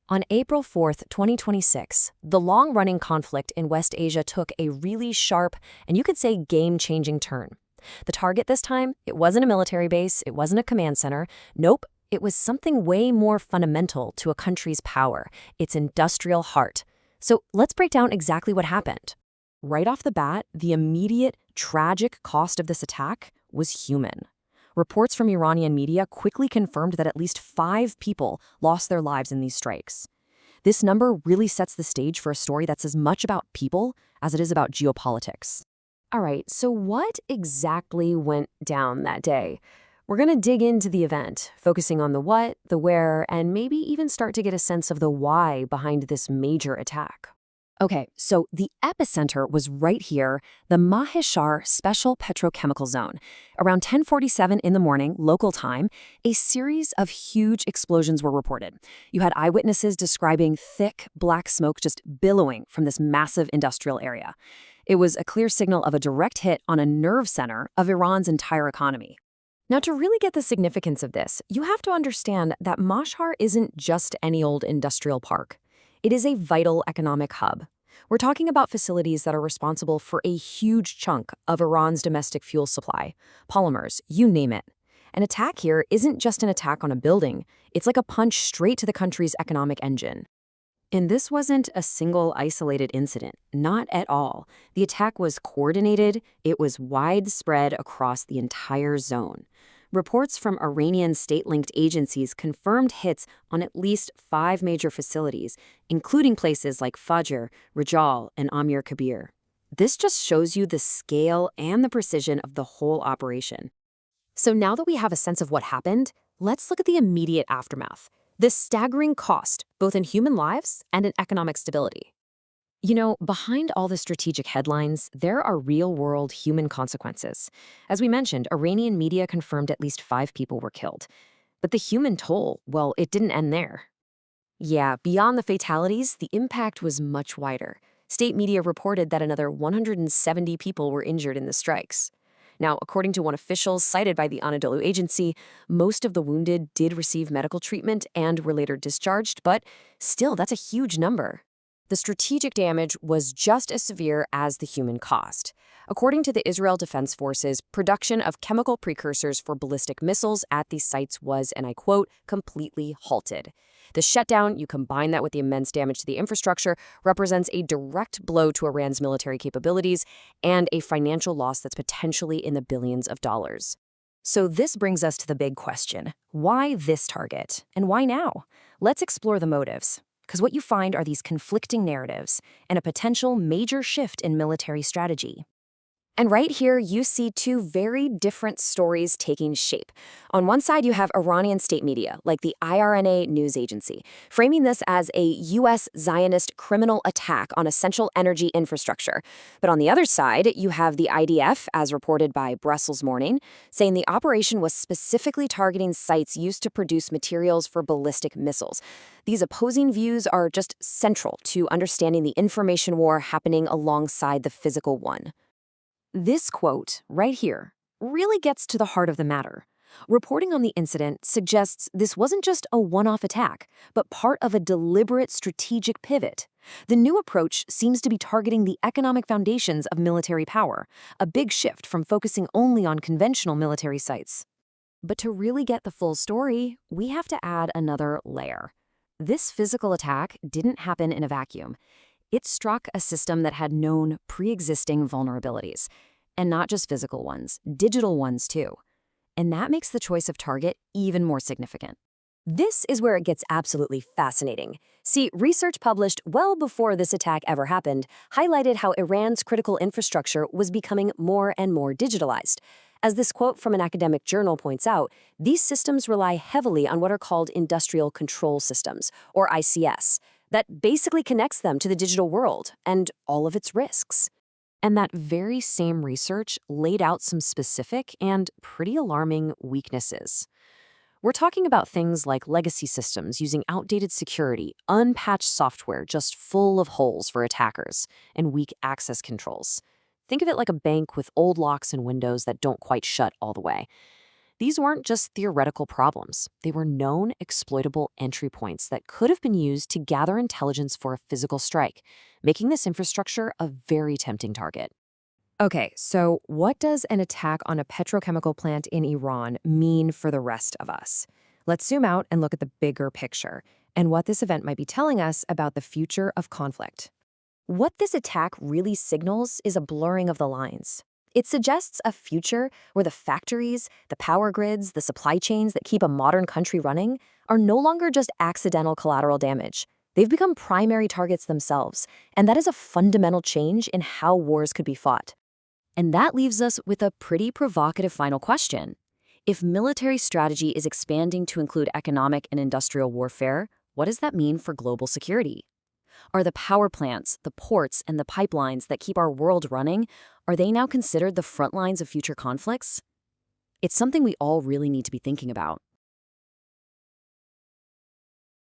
On April 4th, 2026, the long-running conflict in West Asia took a really sharp, and you could say game-changing turn. The target this time, it wasn't a military base, it wasn't a command center. Nope, it was something way more fundamental to a country's power, its industrial heart. So let's break down exactly what happened. Right off the bat, the immediate, tragic cost of this attack was human. Reports from Iranian media quickly confirmed that at least 5 people lost their lives in these strikes. This number really sets the stage for a story that's as much about people as it is about geopolitics. All right, so what exactly went down that day? We're going to dig into the event, focusing on the what, the where, and maybe even start to get a sense of the why behind this major attack. Okay, so the epicenter was right here, the Mahshahr Special Petrochemical Zone. Around 10:47 in the morning, local time, a series of huge explosions were reported. You had eyewitnesses describing thick, black smoke just billowing from this massive industrial area. It was a clear signal of a direct hit on a nerve center of Iran's entire economy. Now, to really get the significance of this, you have to understand that Mahshahr isn't just any old industrial park. It is a vital economic hub. We're talking about facilities that are responsible for a huge chunk of Iran's domestic fuel supply, polymers, you name it. An attack here isn't just an attack on a building, it's like a punch straight to the country's economic engine. And this wasn't a single isolated incident, not at all. The attack was coordinated, it was widespread across the entire zone. Reports from Iranian state-linked agencies confirmed hits on at least 5 major facilities, including places like Fajr, Rejal, and Amir-Kabir. This just shows you the scale and the precision of the whole operation. So now that we have a sense of what happened, let's look at the immediate aftermath. The staggering cost, both in human lives and in economic stability. You know, behind all the strategic headlines, there are real-world human consequences. As we mentioned, Iranian media confirmed at least 5 people were killed. But the human toll, well, it didn't end there. Yeah, beyond the fatalities, the impact was much wider. State media reported that another 170 people were injured in the strikes. Now, according to one official cited by the Anadolu agency, most of the wounded did receive medical treatment and were later discharged, but still, that's a huge number. The strategic damage was just as severe as the human cost. According to the Israel Defense Forces, production of chemical precursors for ballistic missiles at these sites was, and I quote, completely halted. The shutdown, you combine that with the immense damage to the infrastructure, represents a direct blow to Iran's military capabilities and a financial loss that's potentially in the billions of dollars. So this brings us to the big question. Why this target? And why now? Let's explore the motives. Because what you find are these conflicting narratives and a potential major shift in military strategy. And right here, you see 2 very different stories taking shape. On one side, you have Iranian state media, like the IRNA news agency, framing this as a U.S. Zionist criminal attack on essential energy infrastructure. But on the other side, you have the IDF, as reported by Brussels Morning, saying the operation was specifically targeting sites used to produce materials for ballistic missiles. These opposing views are just central to understanding the information war happening alongside the physical one. This quote, right here, really gets to the heart of the matter. Reporting on the incident suggests this wasn't just a one-off attack, but part of a deliberate strategic pivot. The new approach seems to be targeting the economic foundations of military power, a big shift from focusing only on conventional military sites. But to really get the full story, we have to add another layer. This physical attack didn't happen in a vacuum. It struck a system that had known pre-existing vulnerabilities. And not just physical ones, digital ones too. And that makes the choice of target even more significant. This is where it gets absolutely fascinating. See, research published well before this attack ever happened highlighted how Iran's critical infrastructure was becoming more and more digitalized. As this quote from an academic journal points out, these systems rely heavily on what are called industrial control systems, or ICS, that basically connects them to the digital world and all of its risks. And that very same research laid out some specific and pretty alarming weaknesses. We're talking about things like legacy systems using outdated security, unpatched software just full of holes for attackers, and weak access controls. Think of it like a bank with old locks and windows that don't quite shut all the way. These weren't just theoretical problems. They were known exploitable entry points that could have been used to gather intelligence for a physical strike, making this infrastructure a very tempting target. Okay, so what does an attack on a petrochemical plant in Iran mean for the rest of us? Let's zoom out and look at the bigger picture and what this event might be telling us about the future of conflict. What this attack really signals is a blurring of the lines. It suggests a future where the factories, the power grids, the supply chains that keep a modern country running are no longer just accidental collateral damage. They've become primary targets themselves, and that is a fundamental change in how wars could be fought. And that leaves us with a pretty provocative final question. If military strategy is expanding to include economic and industrial warfare, what does that mean for global security? Are the power plants, the ports, and the pipelines that keep our world running, are they now considered the front lines of future conflicts? It's something we all really need to be thinking about.